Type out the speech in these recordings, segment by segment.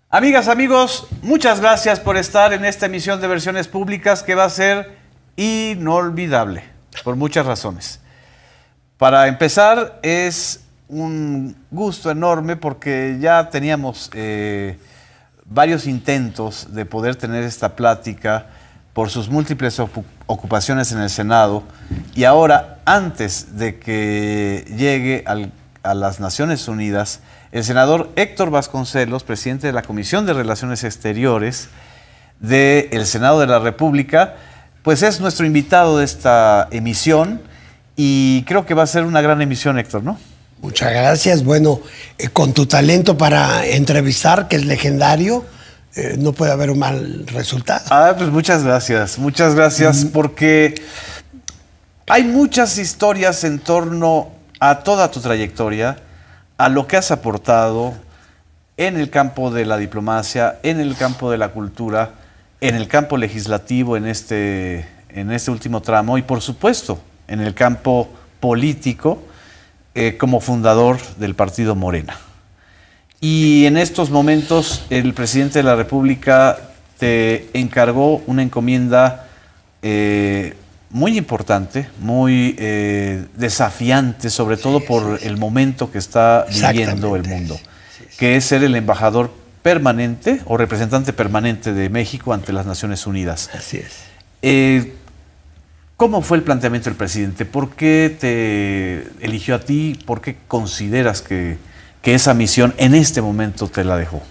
Amigas, amigos, muchas gracias por estar en esta emisión de Versiones Públicas que va a ser inolvidable, por muchas razones. Para empezar, es un gusto enorme porque ya teníamos varios intentos de poder tener esta plática por sus múltiples ocupaciones en el Senado, y ahora, antes de que llegue a las Naciones Unidas, el senador Héctor Vasconcelos, presidente de la Comisión de Relaciones Exteriores del Senado de la República, pues es nuestro invitado de esta emisión y creo que va a ser una gran emisión, Héctor, ¿no? Muchas gracias. Bueno, con tu talento para entrevistar, que es legendario, no puede haber un mal resultado. Pues muchas gracias, porque hay muchas historias en torno a toda tu trayectoria, a lo que has aportado en el campo de la diplomacia, en el campo de la cultura, en el campo legislativo en este último tramo y, por supuesto, en el campo político como fundador del partido Morena. Y en estos momentos el presidente de la República te encargó una encomienda muy importante, muy desafiante, sobre todo por el momento que está viviendo el mundo, que es ser el embajador permanente o representante permanente de México ante las Naciones Unidas. Así es. ¿Cómo fue el planteamiento del presidente? ¿Por qué te eligió a ti? ¿Por qué consideras que esa misión en este momento te la dejó?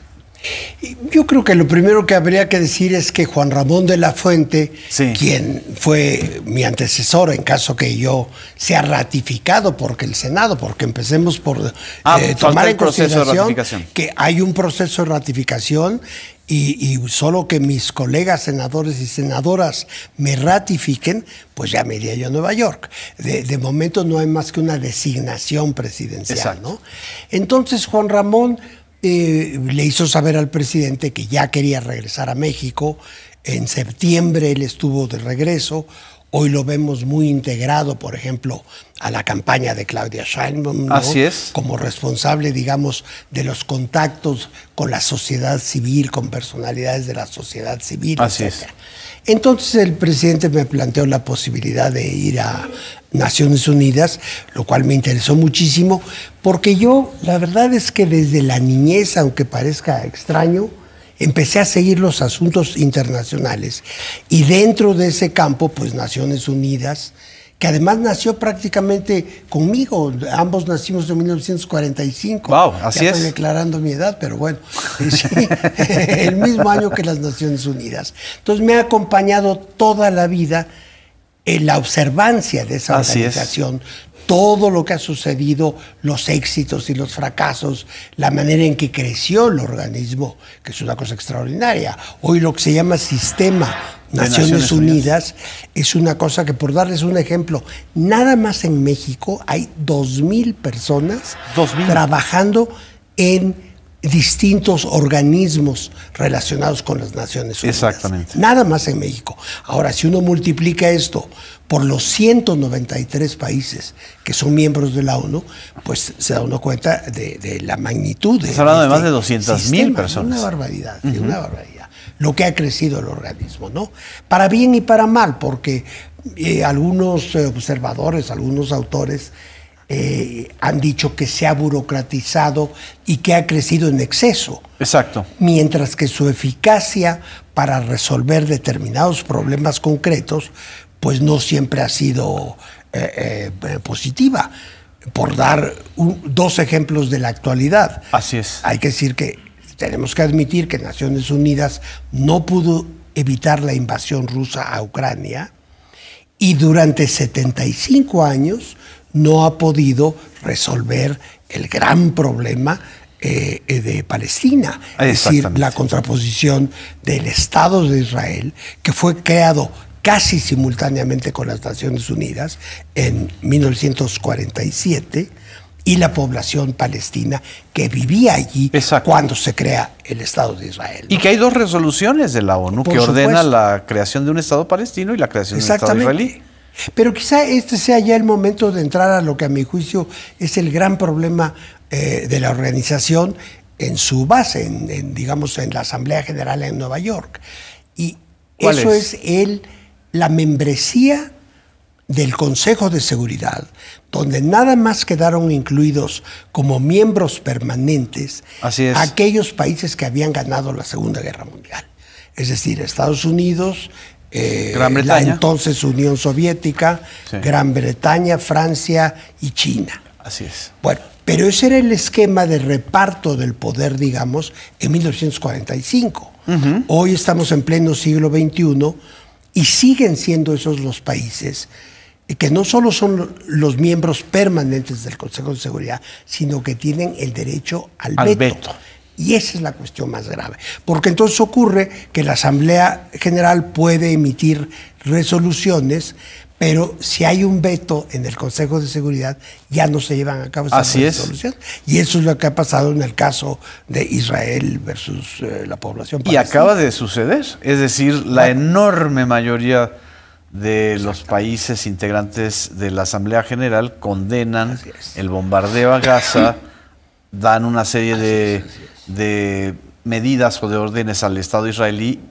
Yo creo que lo primero que habría que decir es que Juan Ramón de la Fuente, quien fue mi antecesor en caso que yo sea ratificado por el Senado, porque empecemos por tomar en consideración que hay un proceso de ratificación y solo que mis colegas senadores y senadoras me ratifiquen, pues ya me iría yo a Nueva York. De momento no hay más que una designación presidencial, ¿no? Entonces Juan Ramón le hizo saber al presidente que ya quería regresar a México. En septiembre él estuvo de regreso. Hoy lo vemos muy integrado, por ejemplo, a la campaña de Claudia Sheinbaum, ¿no? Así es. Como responsable, digamos, de los contactos con la sociedad civil, con personalidades de la sociedad civil, Así etc. Entonces el presidente me planteó la posibilidad de ir a Naciones Unidas, lo cual me interesó muchísimo, porque yo, la verdad es que desde la niñez, aunque parezca extraño, empecé a seguir los asuntos internacionales. Y dentro de ese campo, pues Naciones Unidas, que además nació prácticamente conmigo. Ambos nacimos en 1945. Wow, así ya estoy declarando mi edad, pero bueno, sí, el mismo año que las Naciones Unidas. Entonces me ha acompañado toda la vida en la observancia de esa organización. Todo lo que ha sucedido, los éxitos y los fracasos, la manera en que creció el organismo, que es una cosa extraordinaria. Hoy lo que se llama Sistema Naciones Unidas es una cosa que, por darles un ejemplo, nada más en México hay 2,000 personas trabajando en distintos organismos relacionados con las Naciones Unidas. Exactamente. Nada más en México. Ahora, si uno multiplica esto por los 193 países que son miembros de la ONU, pues se da uno cuenta de la magnitud. Estás hablando de más de 200,000 personas. Una barbaridad, una barbaridad. Lo que ha crecido el organismo, ¿no? Para bien y para mal, porque algunos observadores, algunos autores han dicho que se ha burocratizado y que ha crecido en exceso. Exacto. Mientras que su eficacia para resolver determinados problemas concretos, pues no siempre ha sido positiva. Por dar dos ejemplos de la actualidad. Así es. Hay que decir que tenemos que admitir que Naciones Unidas no pudo evitar la invasión rusa a Ucrania y durante 75 años no ha podido resolver el gran problema de Palestina. Es decir, la contraposición del Estado de Israel, que fue creado casi simultáneamente con las Naciones Unidas en 1947, y la población palestina que vivía allí cuando se crea el Estado de Israel, ¿no? Y que hay dos resoluciones de la ONU que ordena la creación de un Estado palestino y la creación de un Estado israelí. Pero quizá este sea ya el momento de entrar a lo que a mi juicio es el gran problema de la organización, en su base, digamos, en la Asamblea General en Nueva York. Y ¿Cuál eso es la membresía del Consejo de Seguridad, donde nada más quedaron incluidos como miembros permanentes aquellos países que habían ganado la Segunda Guerra Mundial. Es decir, Estados Unidos, Gran Bretaña, la entonces Unión Soviética, sí, Gran Bretaña, Francia y China. Así es. Bueno, pero ese era el esquema de reparto del poder, digamos, en 1945. Hoy estamos en pleno siglo XXI y siguen siendo esos los países que no solo son los miembros permanentes del Consejo de Seguridad, sino que tienen el derecho al veto. Y esa es la cuestión más grave. Porque entonces ocurre que la Asamblea General puede emitir resoluciones, pero si hay un veto en el Consejo de Seguridad, ya no se llevan a cabo esas resoluciones. Y eso es lo que ha pasado en el caso de Israel versus la población palestina. Y acaba de suceder. Es decir, la enorme mayoría de los países integrantes de la Asamblea General condenan el bombardeo a Gaza, dan una serie de medidas o de órdenes al Estado israelí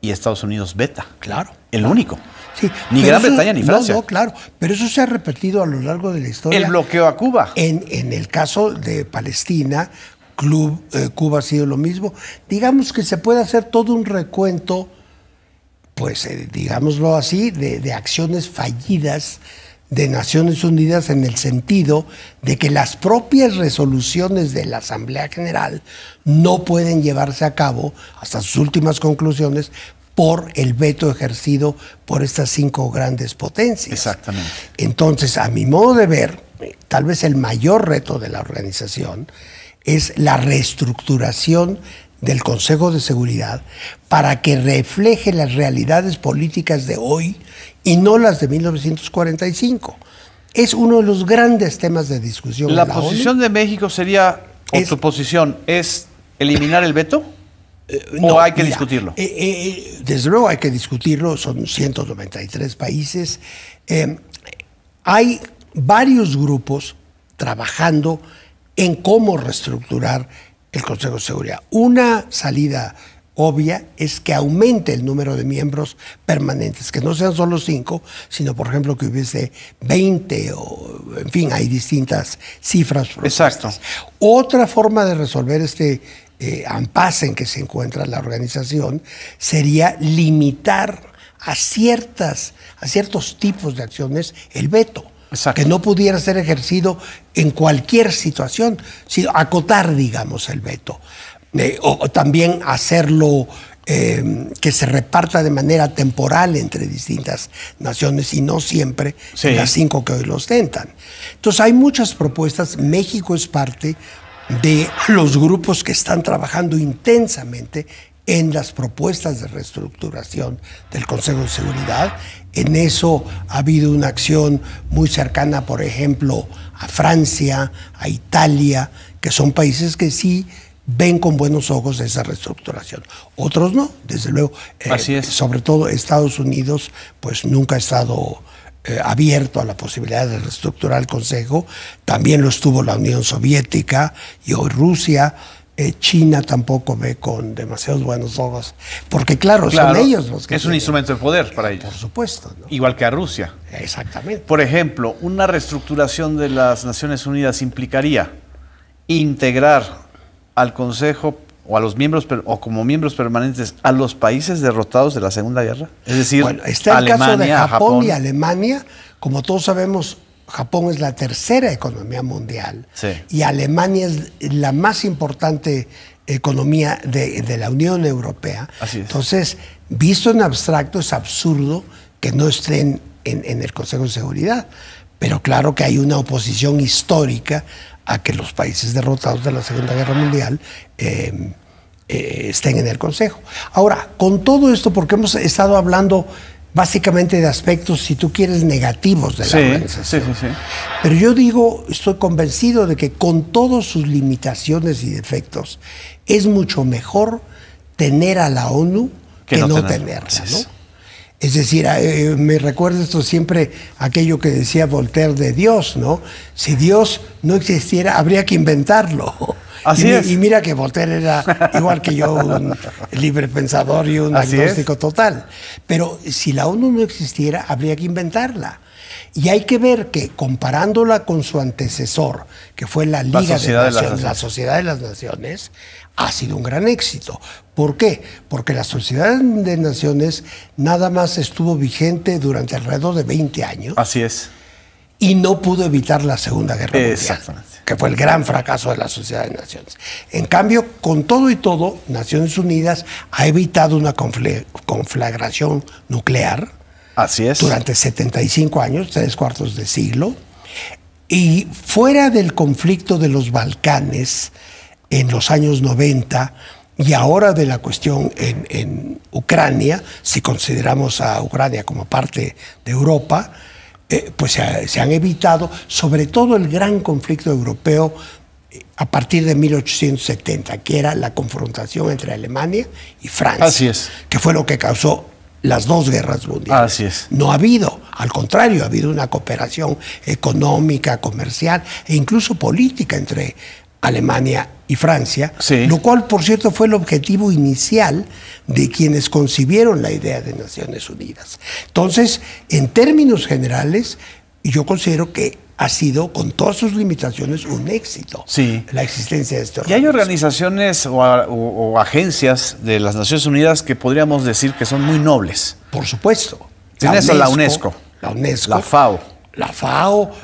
y Estados Unidos veta. Claro. El único. Sí, ni Gran Bretaña ni Francia. No, claro. Pero eso se ha repetido a lo largo de la historia. El bloqueo a Cuba. En el caso de Palestina, Cuba ha sido lo mismo. Digamos que se puede hacer todo un recuento, pues digámoslo así, de acciones fallidas de Naciones Unidas, en el sentido de que las propias resoluciones de la Asamblea General no pueden llevarse a cabo hasta sus últimas conclusiones por el veto ejercido por estas 5 grandes potencias. Exactamente. Entonces, a mi modo de ver, tal vez el mayor reto de la organización es la reestructuración del Consejo de Seguridad para que refleje las realidades políticas de hoy y no las de 1945. Es uno de los grandes temas de discusión. ¿La posición de México sería, o tu posición, es eliminar el veto? ¿O hay que discutirlo? Desde luego hay que discutirlo, son 193 países. Hay varios grupos trabajando en cómo reestructurar el Consejo de Seguridad. Una salida obvia es que aumente el número de miembros permanentes, que no sean solo 5, sino, por ejemplo, que hubiese 20, o en fin, hay distintas cifras propuestas. Exacto. Otra forma de resolver este impasse en que se encuentra la organización sería limitar a ciertos tipos de acciones el veto. Exacto. Que no pudiera ser ejercido en cualquier situación, sino acotar, digamos, el veto. O también hacerlo que se reparta de manera temporal entre distintas naciones y no siempre las 5 que hoy lo ostentan. Entonces hay muchas propuestas. México es parte de los grupos que están trabajando intensamente en las propuestas de reestructuración del Consejo de Seguridad. En eso ha habido una acción muy cercana, por ejemplo, a Francia, a Italia, que son países que sí ven con buenos ojos esa reestructuración. Otros no, desde luego. Así es. Sobre todo Estados Unidos, pues nunca ha estado abierto a la posibilidad de reestructurar el Consejo. También lo estuvo la Unión Soviética y hoy Rusia. China tampoco ve con demasiados buenos ojos, porque claro, son ellos los que... Es un instrumento de poder para ellos. Por supuesto, ¿no? Igual que a Rusia. Exactamente. Por ejemplo, una reestructuración de las Naciones Unidas implicaría integrar al Consejo o a los miembros, o como miembros permanentes, a los países derrotados de la Segunda Guerra. Es decir, bueno, está el caso de Japón y Alemania. Como todos sabemos, Japón es la tercera economía mundial, y Alemania es la más importante economía de la Unión Europea. Así es. Entonces, visto en abstracto, es absurdo que no estén en el Consejo de Seguridad. Pero claro que hay una oposición histórica a que los países derrotados de la Segunda Guerra Mundial estén en el Consejo. Ahora, con todo esto, porque hemos estado hablando básicamente de aspectos, si tú quieres, negativos de la organización. Sí. Pero yo digo, estoy convencido de que con todas sus limitaciones y defectos, es mucho mejor tener a la ONU que no tenerla, ¿no? Es decir, me recuerda esto siempre aquello que decía Voltaire de Dios, ¿no? Si Dios no existiera, habría que inventarlo. Así es. Y mira que Voltaire era igual que yo, un libre pensador y un agnóstico total. Pero si la ONU no existiera, habría que inventarla. Y hay que ver que comparándola con su antecesor, que fue la Liga de Naciones, la Sociedad de las Naciones, ha sido un gran éxito. ¿Por qué? Porque la Sociedad de Naciones nada más estuvo vigente durante alrededor de 20 años. Así es. Y no pudo evitar la Segunda Guerra Mundial, que fue el gran fracaso de la Sociedad de Naciones. En cambio, con todo y todo, Naciones Unidas ha evitado una conflagración nuclear. Así es. Durante 75 años, 3/4 de siglo. Y fuera del conflicto de los Balcanes en los años 90 y ahora de la cuestión en Ucrania, si consideramos a Ucrania como parte de Europa, pues se han evitado, sobre todo el gran conflicto europeo a partir de 1870, que era la confrontación entre Alemania y Francia. Así es. Que fue lo que causó las dos guerras mundiales. Así es. No ha habido, al contrario, ha habido una cooperación económica, comercial e incluso política entre Alemania y Francia, sí. Lo cual, por cierto, fue el objetivo inicial de quienes concibieron la idea de Naciones Unidas. Entonces, en términos generales, yo considero que ha sido, con todas sus limitaciones, un éxito, sí, la existencia de este organismo. Y hay organizaciones o agencias de las Naciones Unidas que podríamos decir que son muy nobles. Por supuesto. Tiene eso la UNESCO, la FAO,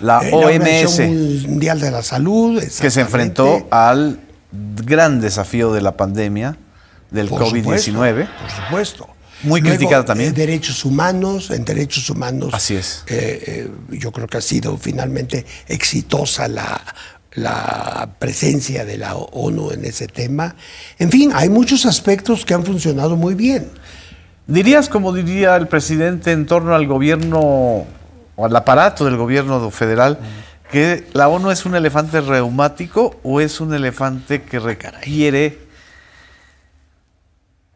la OMS, Organización Mundial de la Salud, que se enfrentó al gran desafío de la pandemia del COVID-19. Por supuesto. Muy Luego, criticada también. En derechos humanos. Así es. Yo creo que ha sido finalmente exitosa la presencia de la ONU en ese tema. En fin, hay muchos aspectos que han funcionado muy bien. ¿Dirías, como diría el presidente en torno al gobierno o al aparato del gobierno federal, que la ONU es un elefante reumático o es un elefante que requiere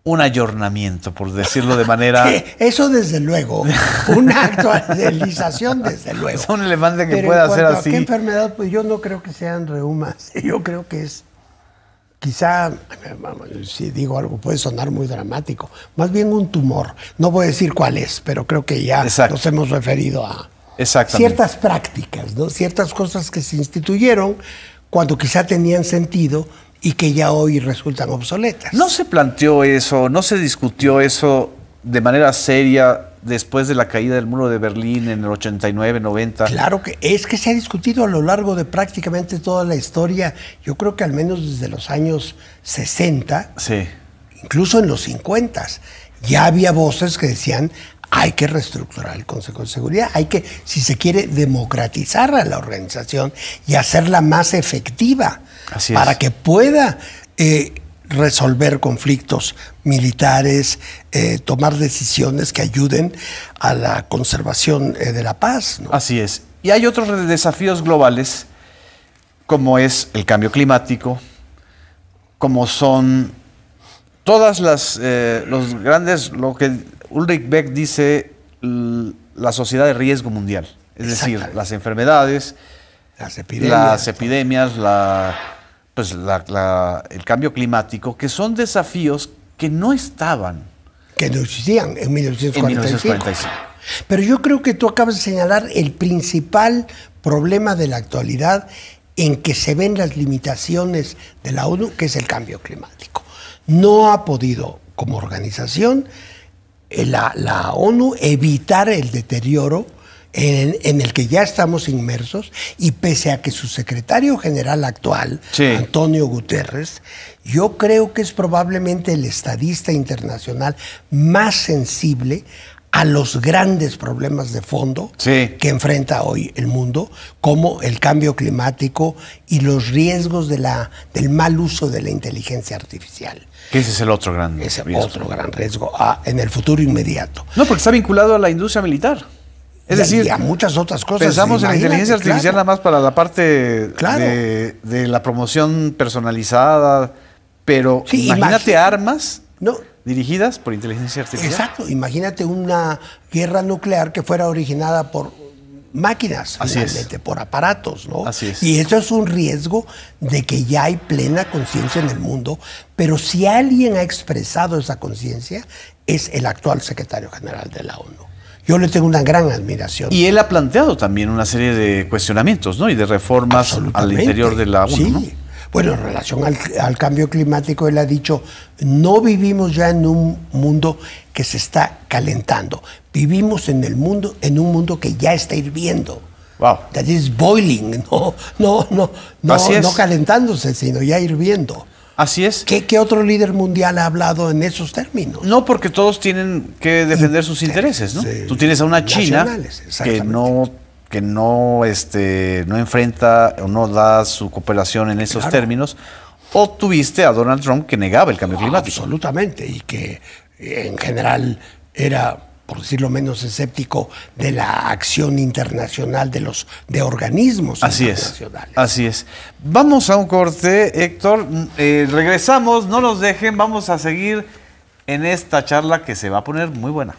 un ayornamiento, por decirlo de manera... Eso desde luego, una actualización desde luego. Es un elefante que pero puede hacer así. así. ¿Qué enfermedad? Pues yo no creo que sean reumas. Yo creo que es, quizá, si digo algo puede sonar muy dramático, más bien un tumor. No voy a decir cuál es, pero creo que ya nos hemos referido a ciertas prácticas, ¿no? Ciertas cosas que se instituyeron cuando quizá tenían sentido y que ya hoy resultan obsoletas. ¿No se planteó eso, no se discutió eso de manera seria después de la caída del muro de Berlín en el 89, 90? Claro que se ha discutido a lo largo de prácticamente toda la historia. Yo creo que al menos desde los años 60, sí, incluso en los 50, ya había voces que decían hay que reestructurar el Consejo de Seguridad, hay que, si se quiere, democratizar a la organización y hacerla más efectiva. Así para es. que pueda resolver conflictos militares, tomar decisiones que ayuden a la conservación de la paz, ¿no? Así es. Y hay otros desafíos globales, como es el cambio climático, como son todas los grandes, lo que Ulrich Beck dice, la sociedad de riesgo mundial. Es decir, las enfermedades, las epidemias, el cambio climático, que son desafíos que no estaban. Que no existían en 1945. Pero yo creo que tú acabas de señalar el principal problema de la actualidad en que se ven las limitaciones de la ONU, que es el cambio climático. No ha podido, como organización, la ONU evitar el deterioro en el que ya estamos inmersos, y pese a que su secretario general actual, Antonio Guterres, yo creo que es probablemente el estadista internacional más sensible a los grandes problemas de fondo que enfrenta hoy el mundo, como el cambio climático y los riesgos del mal uso de la inteligencia artificial. Que ese es el otro gran riesgo. Otro gran riesgo en el futuro inmediato. No, porque está vinculado a la industria militar. Es decir, y a muchas otras cosas. Pensamos en la inteligencia artificial nada más para la parte de la promoción personalizada, pero imagínate armas dirigidas por inteligencia artificial. Exacto, imagínate una guerra nuclear que fuera originada por máquinas, finalmente, por aparatos, ¿no? Así es. Y eso es un riesgo de que ya hay plena conciencia en el mundo, pero si alguien ha expresado esa conciencia, es el actual secretario general de la ONU. Yo le tengo una gran admiración. Y él ha planteado también una serie de cuestionamientos, ¿no? Y de reformas al interior de la ONU, sí. ¿no? Bueno, en relación al cambio climático, él ha dicho, no vivimos ya en un mundo que se está calentando. Vivimos en un mundo que ya está hirviendo. Wow. That is boiling, no calentándose, sino ya hirviendo. Así es. ¿Qué otro líder mundial ha hablado en esos términos? No, porque todos tienen que defender sus intereses, ¿no? Tú tienes a una China que no enfrenta o no da su cooperación en esos términos, o tuviste a Donald Trump que negaba el cambio climático. Absolutamente, y que en general era, por decirlo menos, escéptico de la acción internacional de organismos internacionales. Así es. Vamos a un corte, Héctor. Regresamos, no nos dejen, vamos a seguir en esta charla que se va a poner muy buena.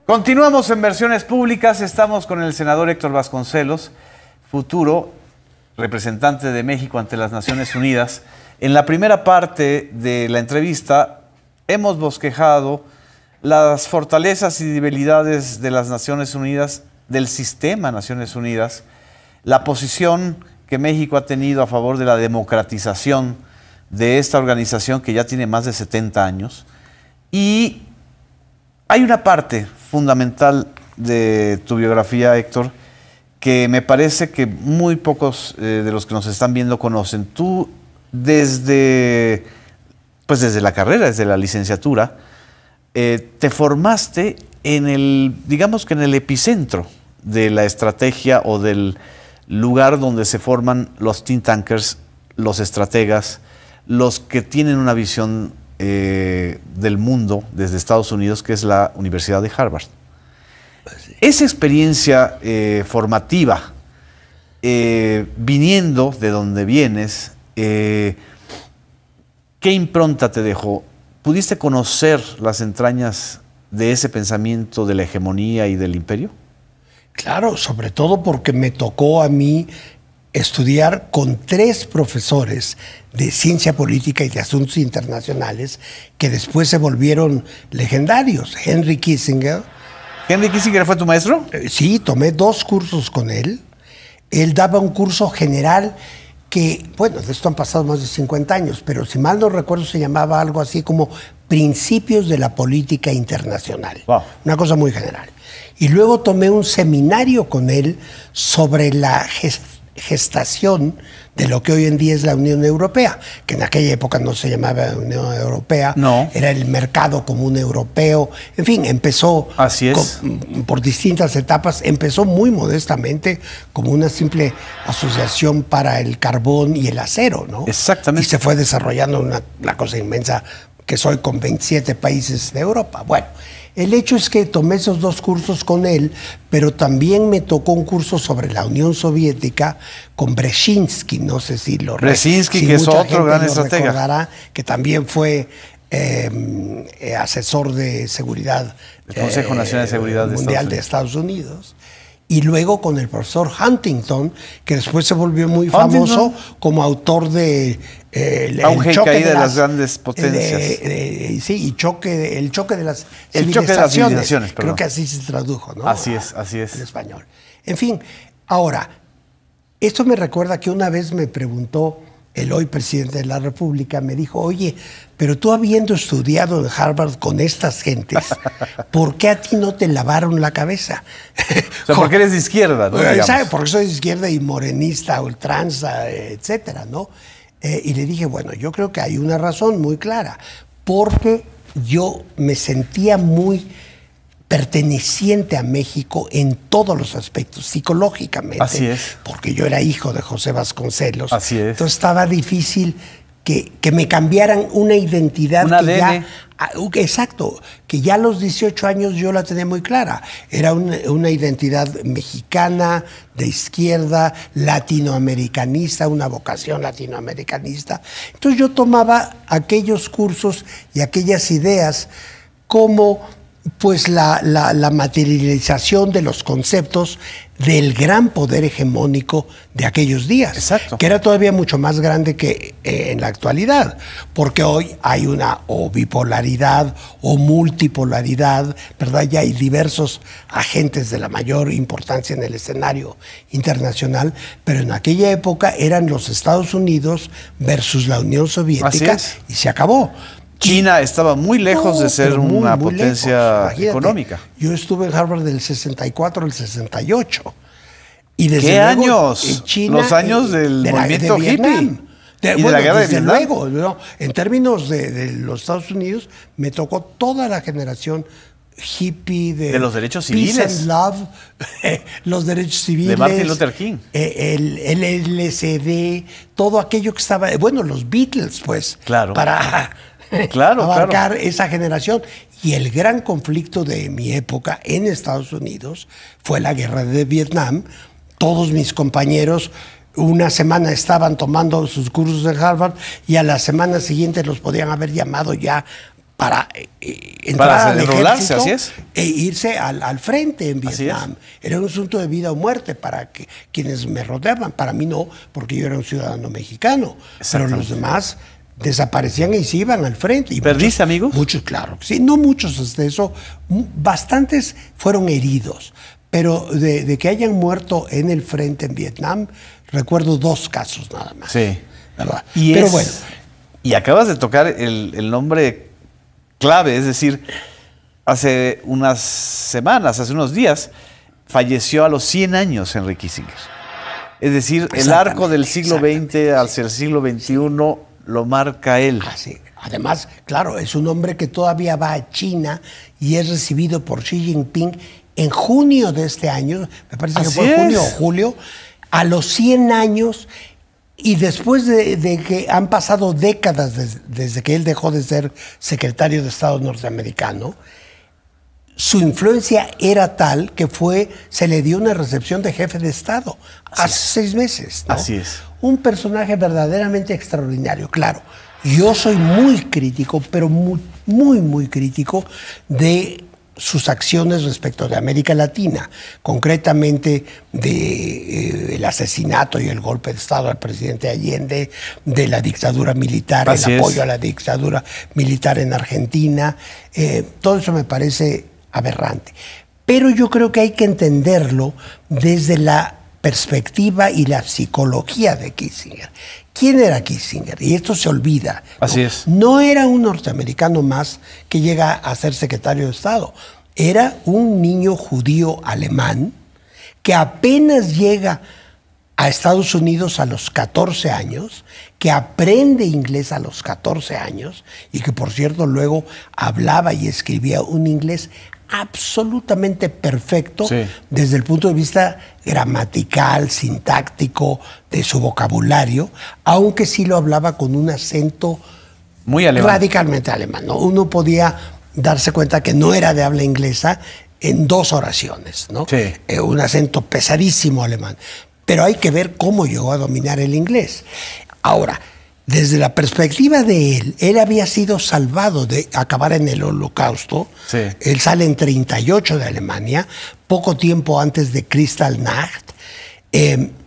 Continuamos en Versiones Públicas, estamos con el senador Héctor Vasconcelos, futuro representante de México ante las Naciones Unidas. En la primera parte de la entrevista hemos bosquejado las fortalezas y debilidades de las Naciones Unidas, del sistema Naciones Unidas, la posición que México ha tenido a favor de la democratización de esta organización que ya tiene más de 70 años. Y hay una parte fundamental de tu biografía, Héctor, que me parece que muy pocos de los que nos están viendo conocen. Tú, desde la carrera, desde la licenciatura, te formaste en el epicentro de la estrategia o del lugar donde se forman los think tankers, los estrategas, los que tienen una visión del mundo desde Estados Unidos, que es la Universidad de Harvard. Esa experiencia formativa, viniendo de donde vienes, ¿qué impronta te dejó? ¿Pudiste conocer las entrañas de ese pensamiento de la hegemonía y del imperio? Claro, sobre todo porque me tocó a mí estudiar con 3 profesores de ciencia política y de asuntos internacionales que después se volvieron legendarios. Henry Kissinger. ¿Henry Kissinger fue tu maestro? Sí, tomé 2 cursos con él. Él daba un curso general que, bueno, de esto han pasado más de 50 años, pero si mal no recuerdo se llamaba algo así como Principios de la Política Internacional. Wow. Una cosa muy general. Y luego tomé un seminario con él sobre la gestación de lo que hoy en día es la Unión Europea, que en aquella época no se llamaba Unión Europea, era el Mercado Común Europeo, en fin, empezó por distintas etapas, empezó muy modestamente como una simple asociación para el carbón y el acero, ¿no? Exactamente. Y se fue desarrollando una cosa inmensa que soy con 27 países de Europa. Bueno, el hecho es que tomé esos 2 cursos con él, pero también me tocó un curso sobre la Unión Soviética con Brzezinski, no sé si lo Brzezinski, que es otro gran estratega. Recordará, que también fue asesor de seguridad del Consejo Nacional de Seguridad Mundial de Estados Unidos. Y luego con el profesor Huntington, que después se volvió muy famoso como autor de el choque de las grandes potencias. El choque de las civilizaciones. Creo que así se tradujo, ¿no? Así es. En español. En fin, ahora, esto me recuerda que una vez me preguntó el hoy presidente de la República, me dijo, oye, pero tú habiendo estudiado en Harvard con estas gentes, ¿por qué a ti no te lavaron la cabeza? O sea, porque eres de izquierda, ¿no? ¿Sabe? Porque soy de izquierda y morenista, ultranza, etcétera, ¿no? Y le dije, bueno, yo creo que hay una razón muy clara, porque yo me sentía muy perteneciente a México en todos los aspectos, psicológicamente. Así es. Porque yo era hijo de José Vasconcelos. Así es. Entonces estaba difícil que me cambiaran una identidad Un que ADN. ya... Exacto, que ya a los 18 años yo la tenía muy clara. Era una identidad mexicana, de izquierda, latinoamericanista, una vocación latinoamericanista. Entonces yo tomaba aquellos cursos y aquellas ideas como pues la materialización de los conceptos del gran poder hegemónico de aquellos días. Exacto. Que era todavía mucho más grande que en la actualidad, porque hoy hay una o bipolaridad o multipolaridad, ¿verdad? Ya hay diversos agentes de la mayor importancia en el escenario internacional, pero en aquella época eran los Estados Unidos versus la Unión Soviética y se acabó. China estaba muy lejos de ser una potencia económica. Yo estuve en Harvard del 64 al 68. Y desde ¿Qué luego, años? En China, los años del movimiento de hippie. Y de la guerra de Vietnam. Luego, ¿no? En términos de los Estados Unidos, me tocó toda la generación hippie de los derechos Peace civiles. and Love, los derechos civiles. De Martin Luther King. El LCD, todo aquello que estaba... Bueno, los Beatles, pues. Claro. Para... abarcar esa generación. Y el gran conflicto de mi época en Estados Unidos fue la guerra de Vietnam. Todos mis compañeros una semana estaban tomando sus cursos en Harvard y a la semana siguiente los podían haber llamado ya para entrar al ejército así es. E irse al frente en Vietnam. Era un asunto de vida o muerte para quienes me rodeaban. Para mí no, porque yo era un ciudadano mexicano. Pero los demás desaparecían y se iban al frente. Y ¿perdiste amigos? Muchos, claro. Sí, no muchos de eso. Bastantes fueron heridos. Pero de que hayan muerto en el frente en Vietnam, recuerdo 2 casos nada más. Sí. ¿Verdad? Pero bueno. Y acabas de tocar el nombre clave, es decir, hace unas semanas, hace unos días, falleció a los 100 años Henry Kissinger. Es decir, el arco del siglo XX hacia el siglo XXI lo marca él. Sí. Además, claro, es un hombre que todavía va a China y es recibido por Xi Jinping en junio de este año, me parece que fue junio o julio, a los 100 años, y después de que han pasado décadas desde que él dejó de ser secretario de Estado norteamericano, su influencia era tal que se le dio una recepción de jefe de Estado hace 6 meses, ¿no? Así es. Un personaje verdaderamente extraordinario. Claro, yo soy muy crítico, pero muy, muy, muy crítico de sus acciones respecto de América Latina, concretamente el asesinato y el golpe de Estado al presidente Allende, de la dictadura militar, el apoyo a la dictadura militar en Argentina. Todo eso me parece aberrante. Pero yo creo que hay que entenderlo desde la perspectiva y la psicología de Kissinger. ¿Quién era Kissinger? Y esto se olvida. Así es. No era un norteamericano más que llega a ser secretario de Estado. Era un niño judío alemán que apenas llega a Estados Unidos a los 14 años, que aprende inglés a los 14 años y que, por cierto, luego hablaba y escribía un inglés absolutamente perfecto desde el punto de vista gramatical, sintáctico, de su vocabulario, aunque sí lo hablaba con un acento muy alemán, radicalmente alemán, ¿no? Uno podía darse cuenta que no era de habla inglesa en 2 oraciones, ¿no? Un acento pesadísimo alemán. Pero hay que ver cómo llegó a dominar el inglés. Ahora, desde la perspectiva de él había sido salvado de acabar en el Holocausto. Él sale en 38 de Alemania, poco tiempo antes de Kristallnacht.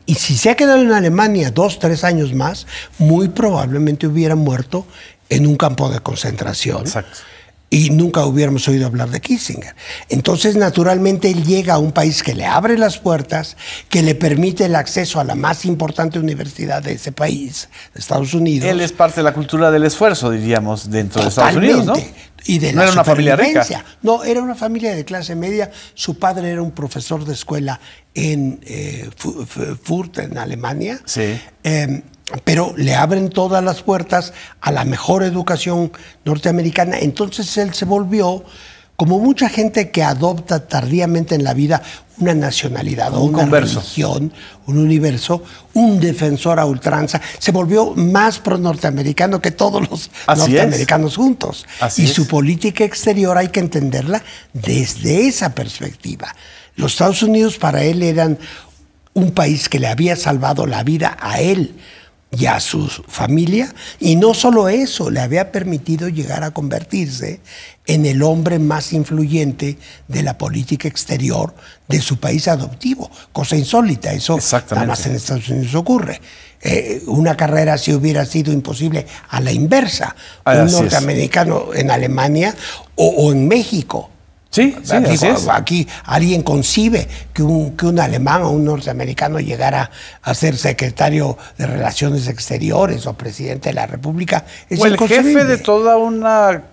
Y si se ha quedado en Alemania 2, 3 años más, muy probablemente hubiera muerto en un campo de concentración. Exacto. Y nunca hubiéramos oído hablar de Kissinger. Entonces, naturalmente, él llega a un país que le abre las puertas, que le permite el acceso a la más importante universidad de ese país, de Estados Unidos. Él es parte de la cultura del esfuerzo, diríamos, dentro de Estados Unidos, ¿no? Y de no era una familia rica. No, era una familia de clase media. Su padre era un profesor de escuela en Fürth, en Alemania. Pero le abren todas las puertas a la mejor educación norteamericana. Entonces él se volvió como mucha gente que adopta tardíamente en la vida una nacionalidad o una religión, un universo, un defensor a ultranza, se volvió más pro-norteamericano que todos los norteamericanos juntos. Y su política exterior hay que entenderla desde esa perspectiva. Los Estados Unidos para él eran un país que le había salvado la vida a él y a su familia, y no solo eso, le había permitido llegar a convertirse en el hombre más influyente de la política exterior de su país adoptivo, cosa insólita, eso nada más en Estados Unidos ocurre. Una carrera así hubiera sido imposible a la inversa, un norteamericano en Alemania o en México. Sí, sí, así es. Aquí alguien concibe que un alemán o un norteamericano llegara a ser secretario de Relaciones Exteriores o presidente de la República. Es o el jefe de toda una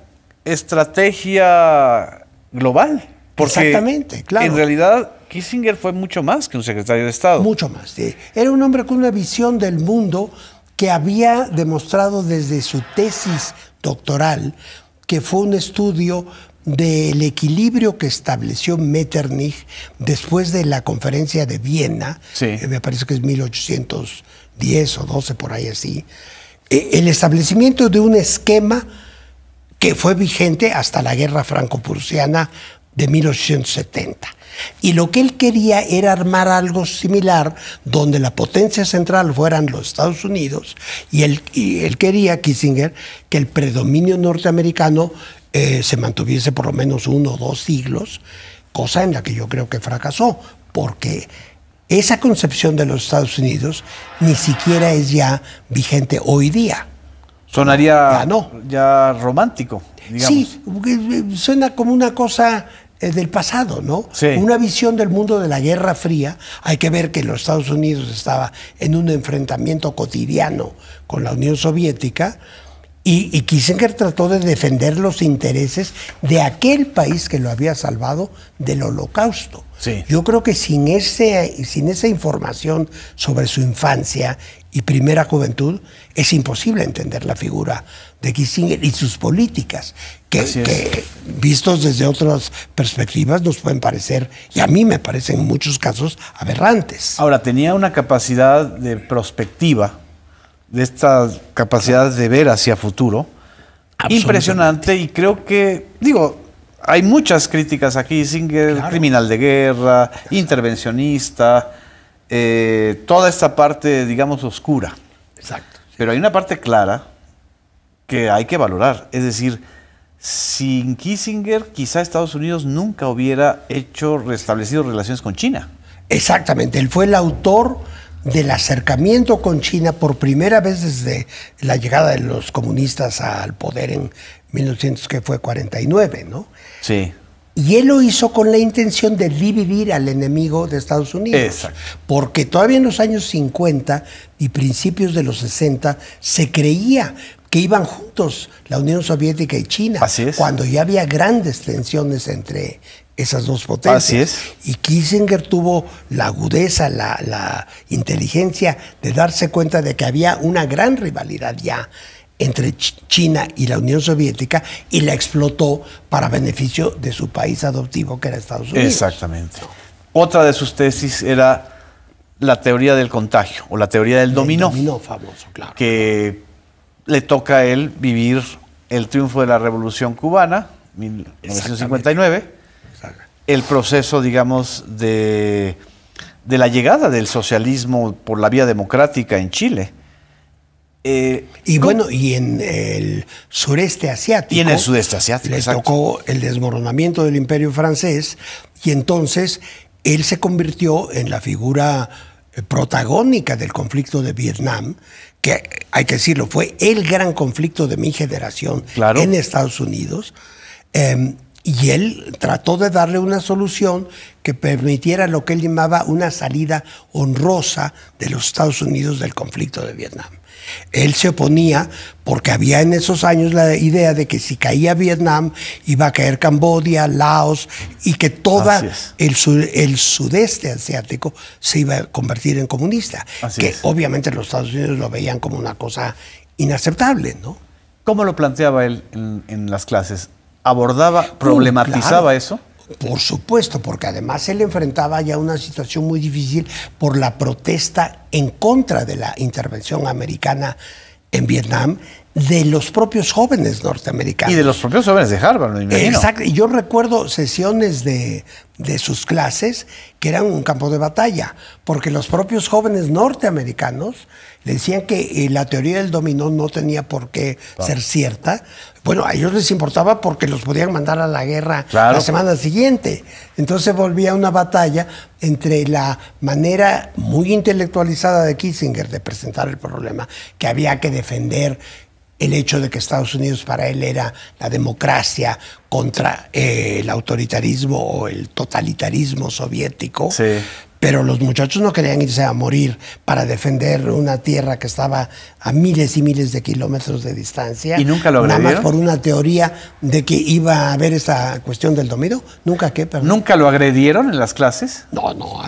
estrategia global. Porque exactamente, claro. En realidad, Kissinger fue mucho más que un secretario de Estado. Mucho más, sí. Era un hombre con una visión del mundo que había demostrado desde su tesis doctoral, que fue un estudio del equilibrio que estableció Metternich después de la conferencia de Viena, me parece que es 1810 o 12, por ahí así, el establecimiento de un esquema que fue vigente hasta la guerra franco-prusiana de 1870. Y lo que él quería era armar algo similar donde la potencia central fueran los Estados Unidos y él quería, Kissinger, que el predominio norteamericano se mantuviese por lo menos 1 o 2 siglos, cosa en la que yo creo que fracasó, porque esa concepción de los Estados Unidos ni siquiera es ya vigente hoy día. Sonaría ya romántico, digamos. Sí, suena como una cosa del pasado, ¿no? Sí. Una visión del mundo de la Guerra Fría. Hay que ver que los Estados Unidos estaba en un enfrentamiento cotidiano con la Unión Soviética, y Kissinger trató de defender los intereses de aquel país que lo había salvado del Holocausto. Sí. Yo creo que sin esa información sobre su infancia y primera juventud, es imposible entender la figura de Kissinger y sus políticas, que vistos desde otras perspectivas nos pueden parecer, y a mí me parecen en muchos casos, aberrantes. Ahora, tenía una capacidad de prospectiva, de esta capacidad de ver hacia futuro, impresionante, y creo que, hay muchas críticas aquí, Kissinger, criminal de guerra, intervencionista, toda esta parte, digamos, oscura. Exacto. Pero hay una parte clara que hay que valorar, es decir, sin Kissinger, quizá Estados Unidos nunca hubiera restablecido relaciones con China. Exactamente, él fue el autor del acercamiento con China por primera vez desde la llegada de los comunistas al poder en 1949, ¿no? Sí. Y él lo hizo con la intención de dividir al enemigo de Estados Unidos. Exacto. Porque todavía en los años 50 y principios de los 60 se creía que iban juntos la Unión Soviética y China. Así es. Cuando ya había grandes tensiones entre esas dos potencias. Así es. Y Kissinger tuvo la agudeza, la inteligencia de darse cuenta de que había una gran rivalidad ya entre China y la Unión Soviética, y la explotó para beneficio de su país adoptivo, que era Estados Unidos. Exactamente. Otra de sus tesis era la teoría del contagio, o la teoría del dominó. El dominó famoso, claro. Que le toca a él vivir el triunfo de la Revolución Cubana, 1959, el proceso, digamos, de la llegada del socialismo por la vía democrática en Chile. Y en el sureste asiático. Y en el sudeste asiático, le tocó el desmoronamiento del Imperio francés, y entonces él se convirtió en la figura protagónica del conflicto de Vietnam, que hay que decirlo, fue el gran conflicto de mi generación en Estados Unidos. Y él trató de darle una solución que permitiera lo que él llamaba una salida honrosa de los Estados Unidos del conflicto de Vietnam. Él se oponía porque había en esos años la idea de que si caía Vietnam iba a caer Camboya, Laos, y que todo el sudeste asiático se iba a convertir en comunista. Obviamente los Estados Unidos lo veían como una cosa inaceptable, ¿no? ¿Cómo lo planteaba él en las clases? abordaba, problematizaba claro. eso. Por supuesto, porque además él enfrentaba ya una situación muy difícil por la protesta en contra de la intervención americana en Vietnam de los propios jóvenes norteamericanos. Y de los propios jóvenes de Harvard, me imagino. Exacto. Y yo recuerdo sesiones de sus clases que eran un campo de batalla, porque los propios jóvenes norteamericanos le decían que la teoría del dominó no tenía por qué ser cierta. Bueno, a ellos les importaba porque los podían mandar a la guerra la semana siguiente. Entonces volvía una batalla entre la manera muy intelectualizada de Kissinger de presentar el problema, que había que defender el hecho de que Estados Unidos para él era la democracia contra el autoritarismo o el totalitarismo soviético. Sí. Pero los muchachos no querían irse a morir para defender una tierra que estaba a miles y miles de kilómetros de distancia. ¿Y nunca lo agredieron? Nada más por una teoría de que iba a haber esta cuestión del dominó. ¿Nunca qué? Perdón. ¿Nunca lo agredieron en las clases? Bueno,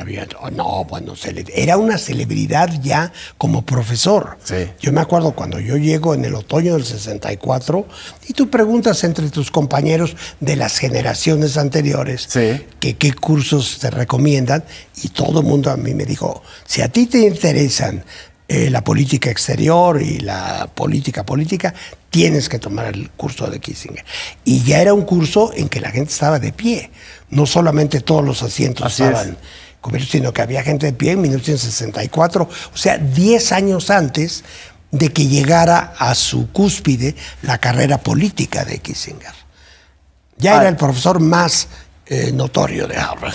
era una celebridad ya como profesor. Sí. Yo me acuerdo cuando yo llego en el otoño del 64 y tú preguntas entre tus compañeros de las generaciones anteriores que qué cursos te recomiendan y todo el mundo a mí me dijo, si a ti te interesan la política exterior y la política, tienes que tomar el curso de Kissinger. Y ya era un curso en que la gente estaba de pie, no solamente todos los asientos estaban cubiertos, sino que había gente de pie en 1964, o sea, 10 años antes de que llegara a su cúspide la carrera política de Kissinger. Ya era el profesor más notorio de Harvard.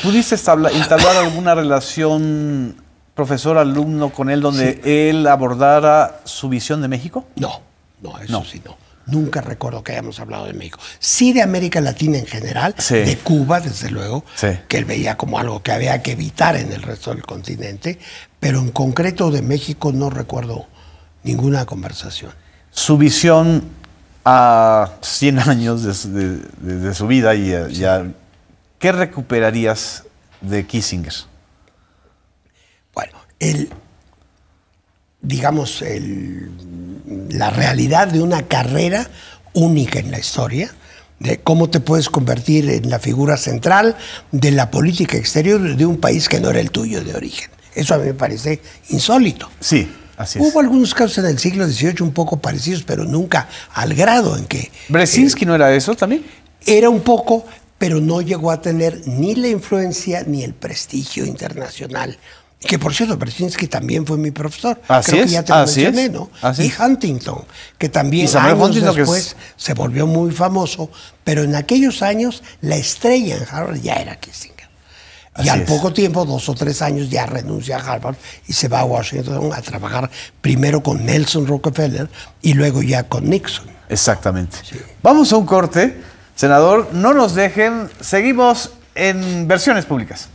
¿Pudiste instalar alguna relación profesor-alumno con él donde él abordara su visión de México? No, eso sí no. Nunca recuerdo que hayamos hablado de México. Sí de América Latina en general, de Cuba, desde luego, que él veía como algo que había que evitar en el resto del continente, pero en concreto de México no recuerdo ninguna conversación. Su visión a 100 años de su vida y ¿qué recuperarías de Kissinger? Bueno, la realidad de una carrera única en la historia, de cómo te puedes convertir en la figura central de la política exterior de un país que no era el tuyo de origen. Eso a mí me parece insólito. Sí, así es. Hubo algunos casos en el siglo XVIII un poco parecidos, pero nunca al grado en que... ¿Brzezinski no era eso también? Era un poco, pero no llegó a tener ni la influencia ni el prestigio internacional. Que por cierto, Brzezinski también fue mi profesor. Creo que ya te lo mencioné, ¿no? Y Huntington, que también años después se volvió muy famoso, pero en aquellos años la estrella en Harvard ya era Kissinger. Y al poco tiempo, 2 o 3 años, ya renuncia a Harvard y se va a Washington a trabajar primero con Nelson Rockefeller y luego ya con Nixon. Exactamente. Sí. Vamos a un corte. Senador, no nos dejen. Seguimos en Versiones Públicas.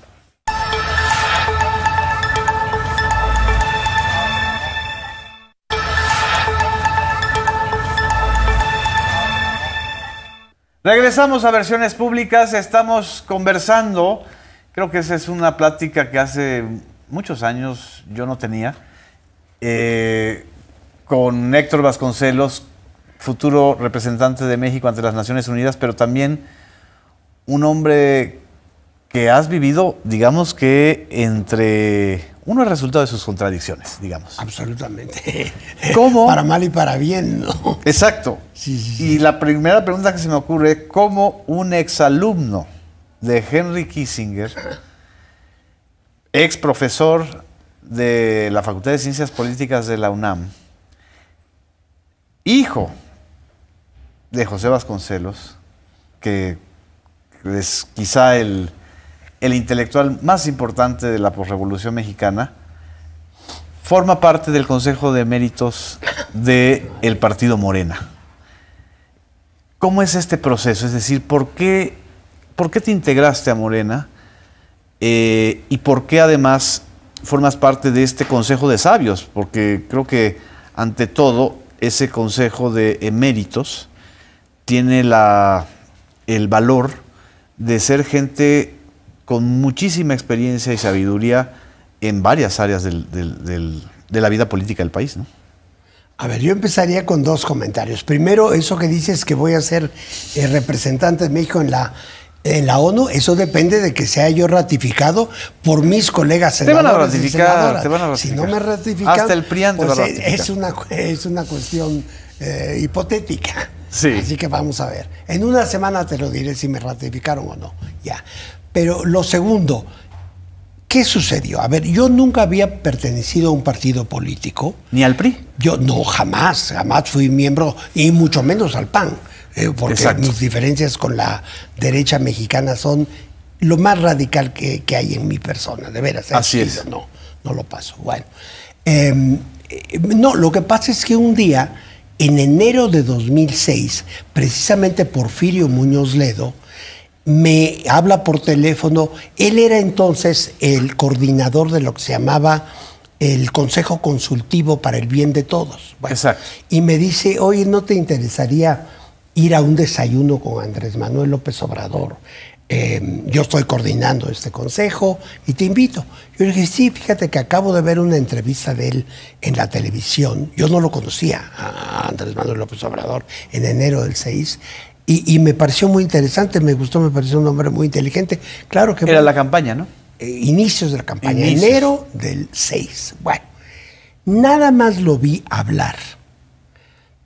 Regresamos a Versiones Públicas, estamos conversando, creo que esa es una plática que hace muchos años yo no tenía, con Héctor Vasconcelos, futuro representante de México ante las Naciones Unidas, pero también un hombre que has vivido, digamos que uno es resultado de sus contradicciones, digamos. Absolutamente. ¿Cómo? Para mal y para bien, ¿no? Exacto. Sí. Y la primera pregunta que se me ocurre, ¿cómo un exalumno de Henry Kissinger, ex profesor de la Facultad de Ciencias Políticas de la UNAM, hijo de José Vasconcelos, que es quizá el intelectual más importante de la posrevolución mexicana, forma parte del Consejo de Méritos del Partido Morena? ¿Cómo es este proceso? Es decir, ¿por qué te integraste a Morena? ¿Y por qué además formas parte de este Consejo de Sabios? Porque creo que, ante todo, ese Consejo de Eméritos tiene el valor de ser gente con muchísima experiencia y sabiduría en varias áreas de la vida política del país, ¿no? A ver, yo empezaría con dos comentarios. Primero, eso que dices que voy a ser representante de México en la ONU, eso depende de que sea yo ratificado por mis colegas senadores. Te van a ratificar, te van a ratificar. Si no me ratifican, hasta el PRIAN te va a ratificar. Es una cuestión hipotética. Sí. Así que vamos a ver. En una semana te lo diré si me ratificaron o no. Ya. Pero lo segundo, ¿qué sucedió? A ver, yo nunca había pertenecido a un partido político. ¿Ni al PRI? Yo no, jamás fui miembro, y mucho menos al PAN, porque Exacto. mis diferencias con la derecha mexicana son lo más radical que hay en mi persona, de veras. Así es. No lo paso. Bueno, no, lo que pasa es que un día, en enero de 2006, precisamente Porfirio Muñoz Ledo me habla por teléfono. Él era entonces el coordinador de lo que se llamaba el Consejo Consultivo para el Bien de Todos. Bueno, exacto. Y me dice, oye, ¿no te interesaría ir a un desayuno con Andrés Manuel López Obrador? Yo estoy coordinando este consejo y te invito. Yo le dije, sí, fíjate que acabo de ver una entrevista de él en la televisión. Yo no lo conocía, a Andrés Manuel López Obrador, en enero del 6. Y me pareció muy interesante, me gustó, me pareció un hombre muy inteligente. Claro que era la campaña, ¿no? Inicios de la campaña, Inicios. enero del 6. Bueno, nada más lo vi hablar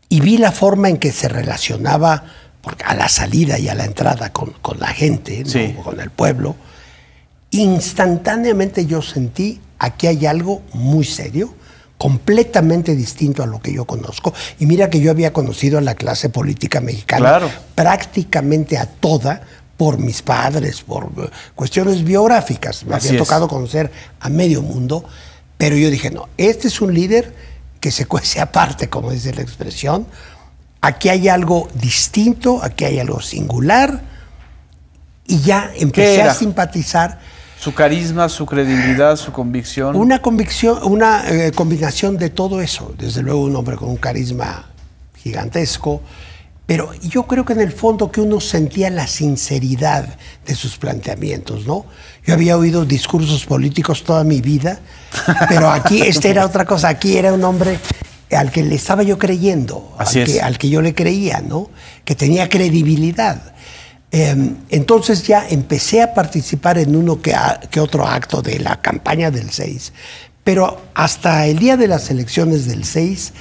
y vi la forma en que se relacionaba porque a la salida y a la entrada con la gente, ¿no? Sí. Con el pueblo. Instantáneamente yo sentí, aquí hay algo muy serio, completamente distinto a lo que yo conozco. Y mira que yo había conocido a la clase política mexicana, claro, prácticamente a toda, por mis padres, por cuestiones biográficas. Me había tocado conocer a medio mundo, pero yo dije, no, este es un líder que se cuece aparte, como dice la expresión. Aquí hay algo distinto, aquí hay algo singular, y ya empecé a simpatizar. Su carisma, su credibilidad, su convicción. Una convicción, una combinación de todo eso. Desde luego un hombre con un carisma gigantesco, pero yo creo que en el fondo que uno sentía la sinceridad de sus planteamientos, ¿no? Yo había oído discursos políticos toda mi vida, pero aquí era otra cosa. Aquí era un hombre al que le estaba yo creyendo, al que yo le creía, ¿no? Que tenía credibilidad. Entonces ya empecé a participar en uno que otro acto de la campaña del 6, pero hasta el día de las elecciones del 6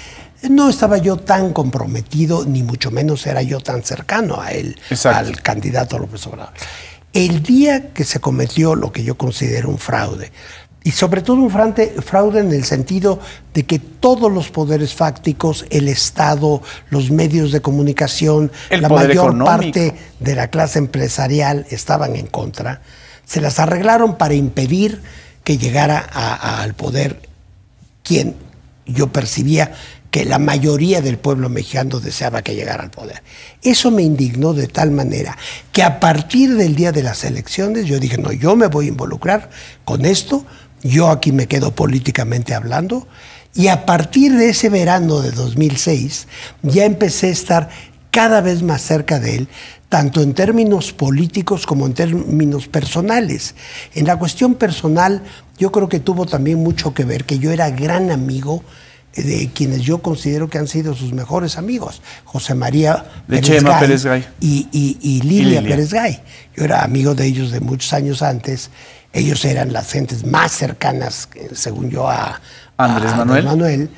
no estaba yo tan comprometido, ni mucho menos era yo tan cercano a él, al candidato López Obrador. El día que se cometió lo que yo considero un fraude, y sobre todo un fraude en el sentido de que todos los poderes fácticos, el Estado, los medios de comunicación, la mayor parte de la clase empresarial estaban en contra, se las arreglaron para impedir que llegara al poder quien yo percibía que la mayoría del pueblo mexicano deseaba que llegara al poder. Eso me indignó de tal manera que a partir del día de las elecciones yo dije, no, yo me voy a involucrar con esto. Yo aquí me quedo políticamente hablando, y a partir de ese verano de 2006 ya empecé a estar cada vez más cerca de él, tanto en términos políticos como en términos personales. En la cuestión personal, yo creo que tuvo también mucho que ver que yo era gran amigo de quienes yo considero que han sido sus mejores amigos, José María Pérez Gay y Lilia Pérez Gay. Yo era amigo de ellos de muchos años antes. Ellos eran las gentes más cercanas, según yo, a Andrés Manuel.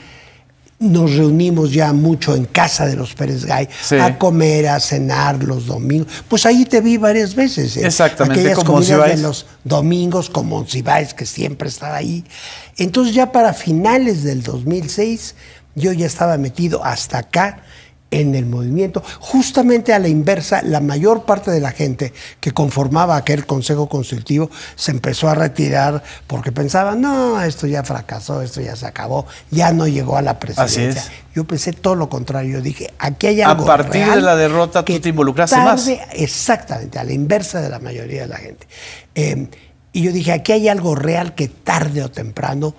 Nos reunimos ya mucho en casa de los Pérez Gay, a comer, a cenar los domingos. Pues ahí te vi varias veces. Exactamente, aquellas como comidas Monsiváis. de los domingos con Monsiváis, que siempre estaba ahí. Entonces ya para finales del 2006, yo ya estaba metido hasta acá en el movimiento. Justamente a la inversa, la mayor parte de la gente que conformaba aquel Consejo Consultivo se empezó a retirar porque pensaban, no, esto ya fracasó, esto ya se acabó, ya no llegó a la presidencia. Yo pensé todo lo contrario. Yo dije, aquí hay algo real. A partir de la derrota tú te involucraste más. Exactamente, a la inversa de la mayoría de la gente. Y yo dije, aquí hay algo real que tarde o temprano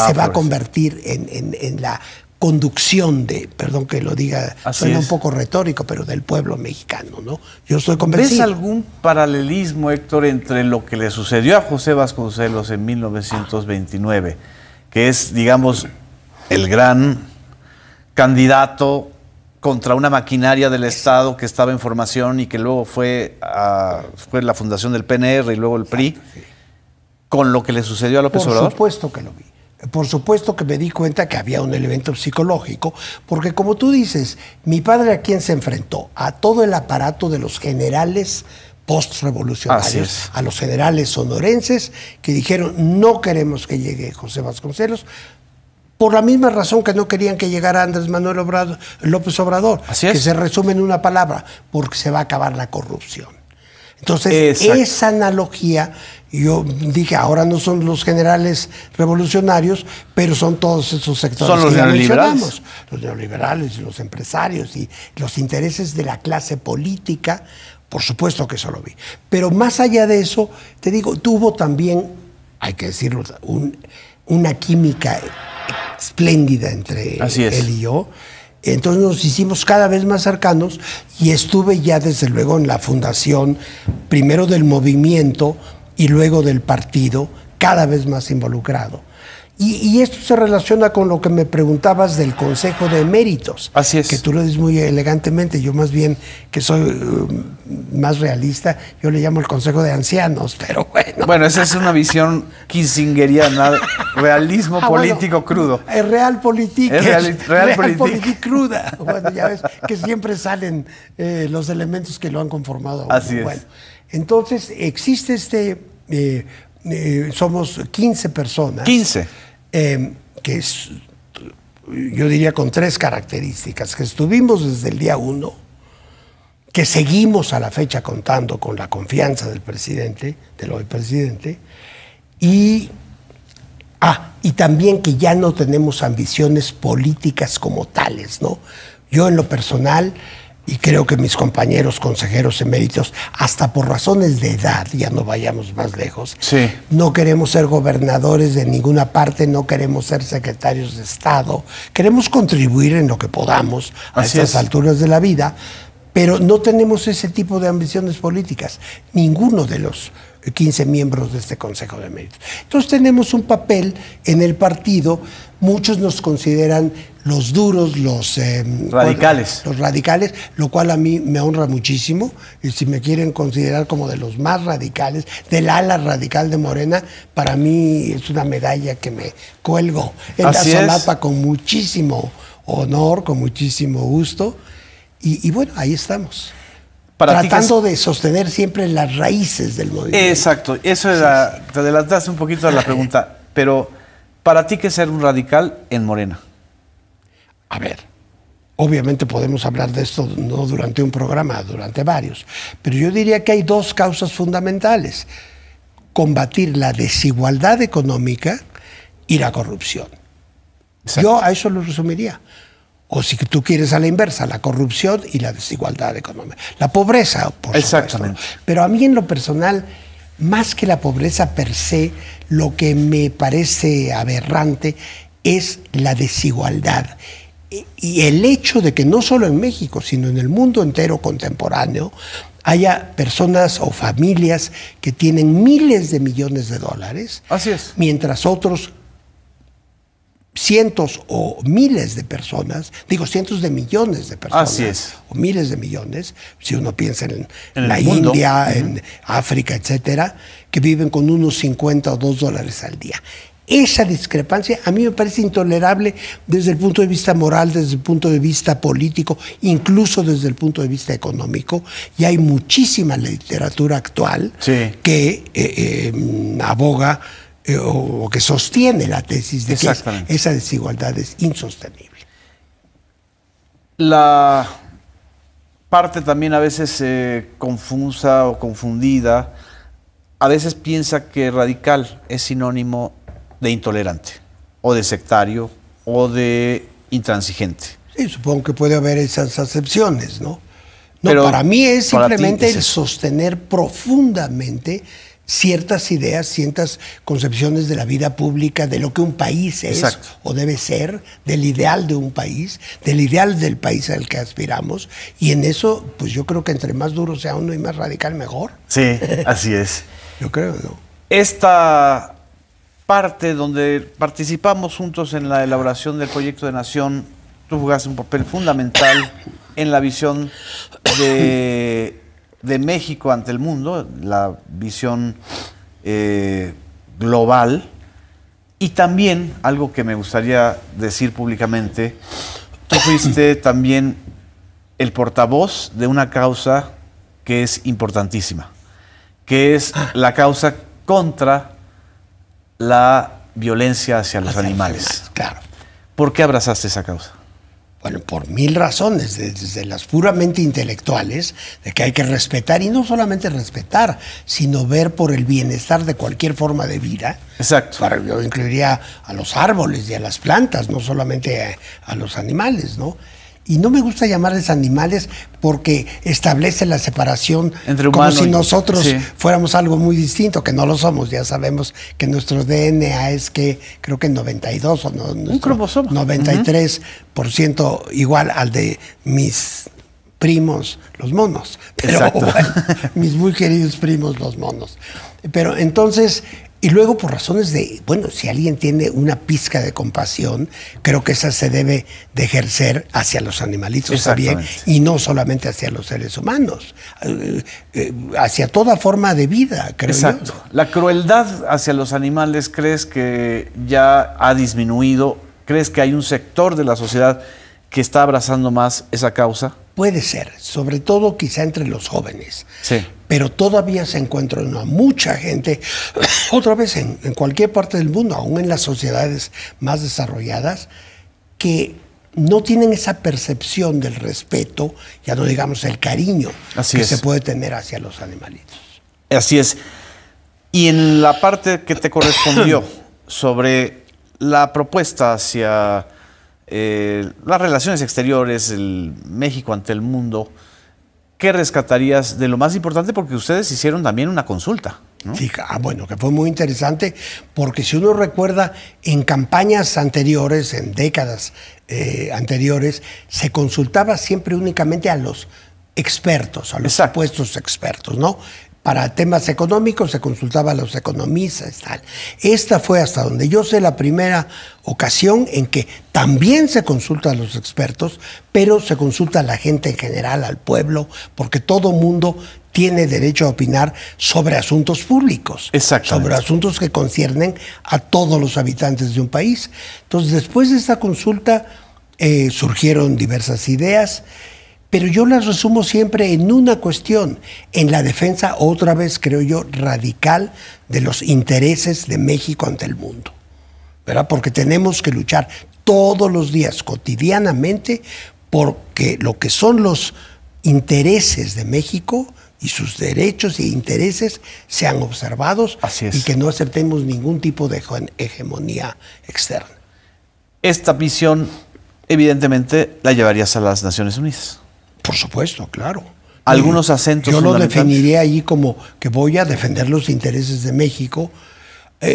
se va a convertir en la conducción perdón que lo diga, suena un poco retórico, pero del pueblo mexicano, ¿no? Yo estoy convencido. ¿Ves algún paralelismo, Héctor, entre lo que le sucedió a José Vasconcelos en 1929, que es, digamos, el gran candidato contra una maquinaria del Estado que estaba en formación y que luego fue la fundación del PNR y luego el PRI, con lo que le sucedió a López Obrador. Por supuesto que lo vi. Por supuesto que me di cuenta que había un elemento psicológico, porque como tú dices, mi padre ¿a quién se enfrentó? A todo el aparato de los generales postrevolucionarios, a los generales sonorenses que dijeron no queremos que llegue José Vasconcelos, por la misma razón que no querían que llegara Andrés Manuel López Obrador, que se resume en una palabra, porque se va a acabar la corrupción. Entonces, esa analogía, yo dije, ahora no son los generales revolucionarios, pero son todos esos sectores. Son los neoliberales. Los neoliberales, los empresarios y los intereses de la clase política, por supuesto que eso lo vi. Pero más allá de eso, te digo, tuvo también, hay que decirlo, una química espléndida entre él y yo. Entonces nos hicimos cada vez más cercanos y estuve ya desde luego en la fundación, primero del movimiento y luego del partido, cada vez más involucrado. Y esto se relaciona con lo que me preguntabas del Consejo de Eméritos. Así es. Que tú lo dices muy elegantemente. Yo más bien, que soy más realista, yo le llamo el Consejo de Ancianos, pero bueno. Bueno, esa es una visión kissingeriana, realismo político crudo. Es realpolitik. Es realpolitik cruda. Bueno, ya ves que siempre salen los elementos que lo han conformado. Así es. Bueno, entonces, existe somos 15 personas. 15. Que es, yo diría, con 3 características, que estuvimos desde el día 1, que seguimos a la fecha contando con la confianza del presidente, del hoy presidente, y también que ya no tenemos ambiciones políticas como tales, ¿no? Yo en lo personal, y creo que mis compañeros consejeros eméritos, hasta por razones de edad, ya no vayamos más lejos, no queremos ser gobernadores de ninguna parte, no queremos ser secretarios de Estado, queremos contribuir en lo que podamos a estas alturas de la vida, pero no tenemos ese tipo de ambiciones políticas, ninguno de los 15 miembros de este Consejo de Eméritos. Entonces tenemos un papel en el partido, muchos nos consideran los duros, los radicales. Los radicales, lo cual a mí me honra muchísimo. Y si me quieren considerar como de los más radicales, del ala radical de Morena, para mí es una medalla que me cuelgo en la solapa con muchísimo honor, con muchísimo gusto. Y bueno, ahí estamos. Tratando de sostener siempre las raíces del movimiento. Exacto, eso era, te adelantaste un poquito a la pregunta, pero ¿para ti qué es ser un radical en Morena? A ver, obviamente podemos hablar de esto no durante un programa, durante varios, pero yo diría que hay 2 causas fundamentales: combatir la desigualdad económica y la corrupción. Exacto. Yo a eso lo resumiría. O si tú quieres a la inversa, la corrupción y la desigualdad económica. La pobreza, por Exactamente. supuesto. Pero a mí en lo personal, más que la pobreza per se, lo que me parece aberrante es la desigualdad. Y el hecho de que no solo en México, sino en el mundo entero contemporáneo, haya personas o familias que tienen miles de millones de dólares, así es, mientras otros cientos o miles de personas, digo cientos de millones de personas, así es, o miles de millones, si uno piensa en la India, en África, etcétera, que viven con unos 50 o $2 al día. Esa discrepancia a mí me parece intolerable desde el punto de vista moral, desde el punto de vista político, incluso desde el punto de vista económico, y hay muchísima literatura actual que aboga o que sostiene la tesis de que esa desigualdad es insostenible. La parte también a veces confusa o confundida, a veces piensa que radical es sinónimo de intolerante, o de sectario, o de intransigente. Sí, supongo que puede haber esas acepciones, ¿no? No, pero para mí es simplemente el sostener profundamente ciertas ideas, ciertas concepciones de la vida pública, de lo que un país es o debe ser, del ideal de un país, del ideal del país al que aspiramos. Y en eso, pues yo creo que entre más duro sea uno y más radical, mejor. Sí, así es. Yo creo, ¿no? parte donde participamos juntos en la elaboración del proyecto de nación. Tú jugaste un papel fundamental en la visión de México ante el mundo, la visión global. Y también, algo que me gustaría decir públicamente, tú fuiste también el portavoz de una causa que es importantísima, que es la causa contra la violencia hacia los animales. Claro. ¿Por qué abrazaste esa causa? Bueno, por 1000 razones, desde las puramente intelectuales, de que hay que respetar, y no solamente respetar, sino ver por el bienestar de cualquier forma de vida. Exacto. Yo incluiría a los árboles y a las plantas, no solamente a los animales, ¿no? Y no me gusta llamarles animales porque establece la separación entre humanos, como si nosotros fuéramos algo muy distinto, que no lo somos. Ya sabemos que nuestro DNA es que creo que 92 o no, un cromosoma. 93% igual al de mis primos, los monos. Pero bueno, mis muy queridos primos, los monos. Pero entonces... Y luego por razones de, bueno, si alguien tiene una pizca de compasión, creo que esa se debe de ejercer hacia los animalitos también, y no solamente hacia los seres humanos, hacia toda forma de vida, creo yo. La crueldad hacia los animales, ¿crees que ya ha disminuido? ¿Crees que hay un sector de la sociedad que está abrazando más esa causa? Puede ser, sobre todo quizá entre los jóvenes. Sí. Pero todavía se encuentra mucha gente, otra vez en cualquier parte del mundo, aún en las sociedades más desarrolladas, que no tienen esa percepción del respeto, ya no digamos el cariño que se puede tener hacia los animalitos. Así es. Y en la parte que te correspondió sobre la propuesta hacia las relaciones exteriores, el México ante el mundo, ¿qué rescatarías de lo más importante? Porque ustedes hicieron también una consulta, ¿no? Sí, bueno, que fue muy interesante, porque si uno recuerda, en campañas anteriores, en décadas anteriores, se consultaba siempre únicamente a los expertos, a los supuestos expertos, ¿no? Para temas económicos se consultaba a los economistas, tal. Esta fue, hasta donde yo sé, la primera ocasión en que también se consulta a los expertos, pero se consulta a la gente en general, al pueblo, porque todo mundo tiene derecho a opinar sobre asuntos públicos, sobre asuntos que conciernen a todos los habitantes de un país. Entonces, después de esta consulta surgieron diversas ideas, pero yo las resumo siempre en una cuestión, en la defensa, otra vez creo yo, radical de los intereses de México ante el mundo, ¿verdad? Porque tenemos que luchar todos los días, cotidianamente, porque lo que son los intereses de México y sus derechos e intereses sean observados y que no aceptemos ningún tipo de hegemonía externa. Esta visión, evidentemente, la llevarías a las Naciones Unidas. Por supuesto, claro. Algunos acentos yo lo definiría allí como que voy a defender los intereses de México.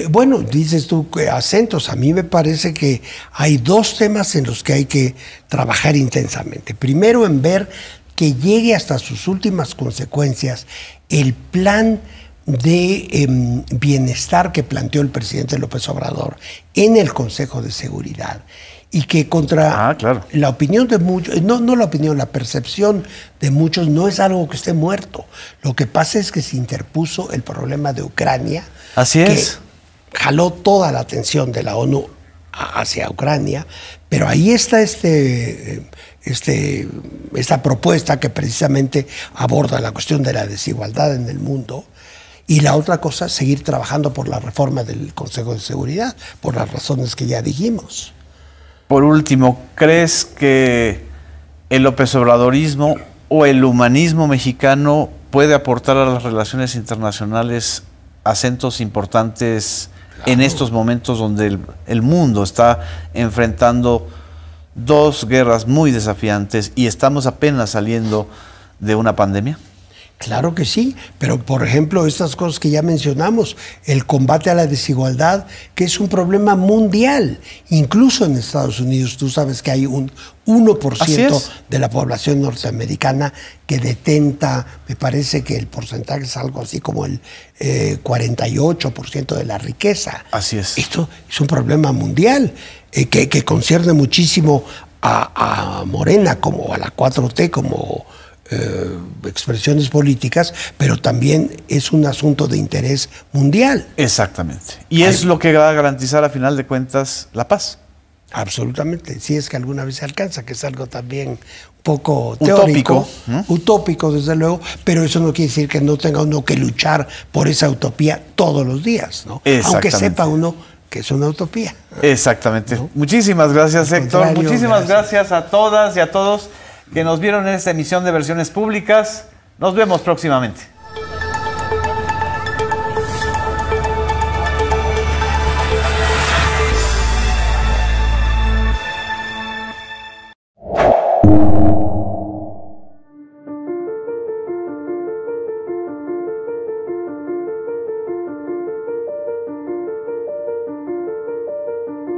Bueno, dices tú que acentos. A mí me parece que hay dos temas en los que hay que trabajar intensamente. Primero, en ver que llegue hasta sus últimas consecuencias el plan de bienestar que planteó el presidente López Obrador en el Consejo de Seguridad. Y que contra la opinión de muchos, no la opinión, la percepción de muchos, no es algo que esté muerto. Lo que pasa es que se interpuso el problema de Ucrania. Así es. Jaló toda la atención de la ONU hacia Ucrania, pero ahí está esta propuesta que precisamente aborda la cuestión de la desigualdad en el mundo. Y la otra cosa, seguir trabajando por la reforma del Consejo de Seguridad, por las razones que ya dijimos. Por último, ¿crees que el López Obradorismo o el humanismo mexicano puede aportar a las relaciones internacionales acentos importantes en estos momentos donde el mundo está enfrentando dos guerras muy desafiantes y estamos apenas saliendo de una pandemia? Claro que sí, pero por ejemplo, estas cosas que ya mencionamos, el combate a la desigualdad, que es un problema mundial, incluso en Estados Unidos, tú sabes que hay un 1% de la población norteamericana que detenta, me parece que el porcentaje es algo así como el 48% de la riqueza. Así es. Esto es un problema mundial que concierne muchísimo a Morena, como a la 4T, como expresiones políticas, pero también es un asunto de interés mundial. Exactamente. Y es lo que va a garantizar a final de cuentas la paz. Absolutamente, si es que alguna vez se alcanza, que es algo también un poco teórico, utópico desde luego, pero eso no quiere decir que no tenga uno que luchar por esa utopía todos los días, ¿no? Aunque sepa uno que es una utopía. Exactamente. ¿No? Muchísimas gracias, Héctor. Muchísimas gracias a todas y a todos que nos vieron en esta emisión de Versiones Públicas. Nos vemos próximamente.